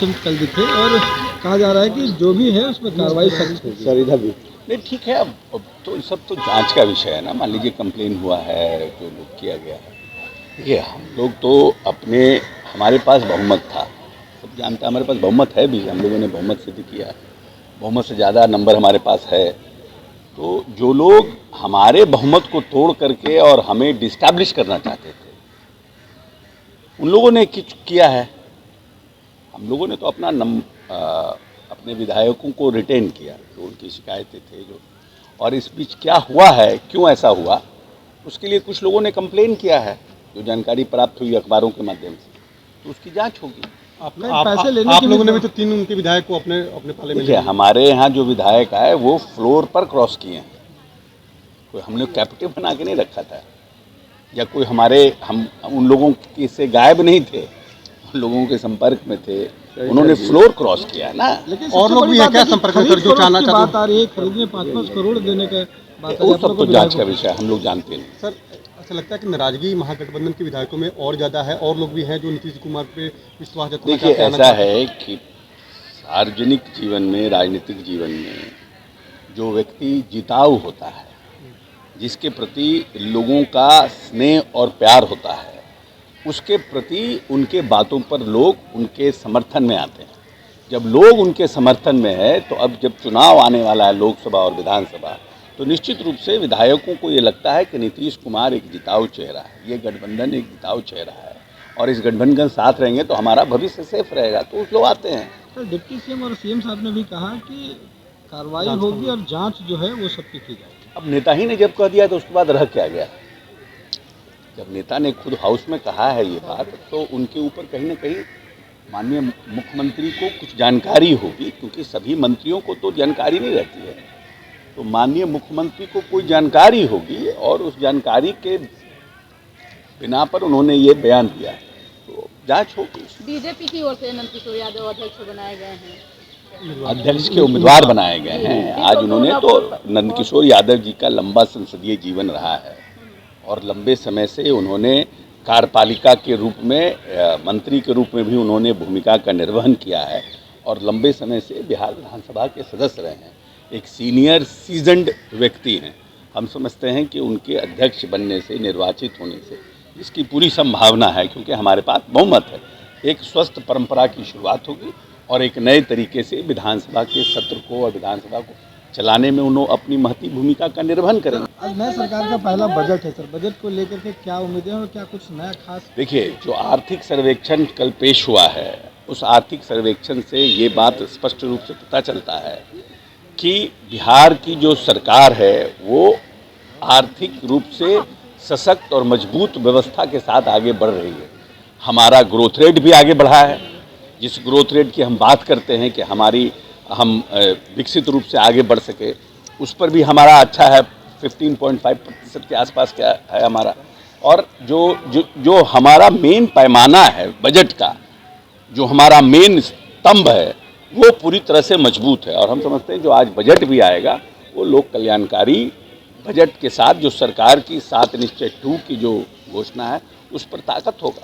Patient कल दिखे और कहा जा रहा है कि जो भी है उसमें कार्रवाई सख्त होगी। सर इधर भी नहीं ठीक है, अब तो ये सब तो जांच का विषय है ना। मान लीजिए कंप्लेन हुआ है, जो लोग किया गया है, देखिए हम लोग तो अपने, हमारे पास बहुमत था, सब जानते हैं हमारे पास बहुमत है भी, हम लोगों ने बहुमत सिद्ध किया है, बहुमत से ज़्यादा नंबर हमारे पास है। तो जो लोग हमारे बहुमत को तोड़ करके और हमें डिस्टैब्लिश करना चाहते थे, उन लोगों ने कुछ किया है। हम लोगों ने तो अपने विधायकों को रिटेन किया, जो उनकी शिकायतें थे जो, और इस बीच क्या हुआ है, क्यों ऐसा हुआ, उसके लिए कुछ लोगों ने कंप्लेन किया है, जो जानकारी प्राप्त हुई अखबारों के माध्यम से, तो उसकी जांच होगी। आप लोगों ने भी तो 3 उनके विधायक को अपने पाले में देखिए हमारे यहाँ जो विधायक आए वो फ्लोर पर क्रॉस किए हैं, कोई हमने कैप्टिव बना के नहीं रखा था, या कोई हम उन लोगों की से गायब नहीं थे, उन लोगों के संपर्क में थे, उन्होंने फ्लोर क्रॉस किया है ना। लेकिन और लोग भी है क्या संपर्क में, जो चाहना चाहते बात आ रही है, खरीदने 5-5 करोड़ देने का बात, वो सब तो जांच का विषय हम लोग जानते नहीं। सर ऐसा लगता है कि नाराजगी महागठबंधन के विधायकों में और ज़्यादा है, और लोग भी हैं जो नीतीश कुमार पे विश्वास जताना चाहते हैं। देखिए ऐसा है कि सार्वजनिक जीवन में, राजनीतिक जीवन में जो व्यक्ति जिताऊ होता है, जिसके प्रति लोगों का स्नेह और प्यार होता है, उसके प्रति उनके बातों पर लोग उनके समर्थन में आते हैं। जब लोग उनके समर्थन में है, तो अब जब चुनाव आने वाला है, लोकसभा और विधानसभा, तो निश्चित रूप से विधायकों को ये लगता है कि नीतीश कुमार एक जिताऊ चेहरा है, ये गठबंधन एक जिताऊ चेहरा है, और इस गठबंधन साथ रहेंगे तो हमारा भविष्य सेफ रहेगा, तो उस लोग आते हैं। सर डिप्टी सीएम और सीएम साहब ने भी कहा कि कार्रवाई होगी और जांच जो है वो सबकी की जाएगी। अब नेता ही ने जब कह दिया तो उसके बाद रह क्या गया। जब नेता ने खुद हाउस में कहा है ये बात, तो उनके ऊपर कहीं ना कहीं माननीय मुख्यमंत्री को कुछ जानकारी होगी, क्योंकि सभी मंत्रियों को तो जानकारी नहीं रहती है, तो माननीय मुख्यमंत्री को कोई जानकारी होगी, और उस जानकारी के बिना पर उन्होंने ये बयान दिया, तो जांच होगी। बीजेपी की ओर से नंदकिशोर यादव अध्यक्ष बनाए गए हैं, अध्यक्ष के उम्मीदवार बनाए गए हैं आज उन्होंने। तो नंदकिशोर यादव जी का लंबा संसदीय जीवन रहा है, और लंबे समय से उन्होंने कार्यपालिका के रूप में, मंत्री के रूप में भी उन्होंने भूमिका का निर्वहन किया है, और लंबे समय से बिहार विधानसभा के सदस्य रहे हैं। एक सीनियर सीजन्ड व्यक्ति हैं। हम समझते हैं कि उनके अध्यक्ष बनने से, निर्वाचित होने से इसकी पूरी संभावना है, क्योंकि हमारे पास बहुमत है। एक स्वस्थ परंपरा की शुरुआत होगी, और एक नए तरीके से विधानसभा के सत्र को और विधानसभा को चलाने में उन्होंने अपनी महती भूमिका का निर्वहन करेंगे। आज नए सरकार का पहला बजट है सर, बजट को लेकर के क्या उम्मीदें और क्या कुछ नया खास? देखिए जो आर्थिक सर्वेक्षण कल पेश हुआ है, उस आर्थिक सर्वेक्षण से ये बात स्पष्ट रूप से पता चलता है कि बिहार की जो सरकार है वो आर्थिक रूप से सशक्त और मजबूत व्यवस्था के साथ आगे बढ़ रही है। हमारा ग्रोथ रेट भी आगे बढ़ा है, जिस ग्रोथ रेट की हम बात करते हैं कि हम विकसित रूप से आगे बढ़ सके, उस पर भी हमारा अच्छा है, 15.5% के आसपास क्या है हमारा। और जो हमारा मेन पैमाना है बजट का, जो हमारा मेन स्तंभ है, वो पूरी तरह से मजबूत है। और हम समझते हैं जो आज बजट भी आएगा वो लोक कल्याणकारी बजट के साथ, जो सरकार की 7 निश्चय 2 की जो घोषणा है, उस पर ताकत होगा।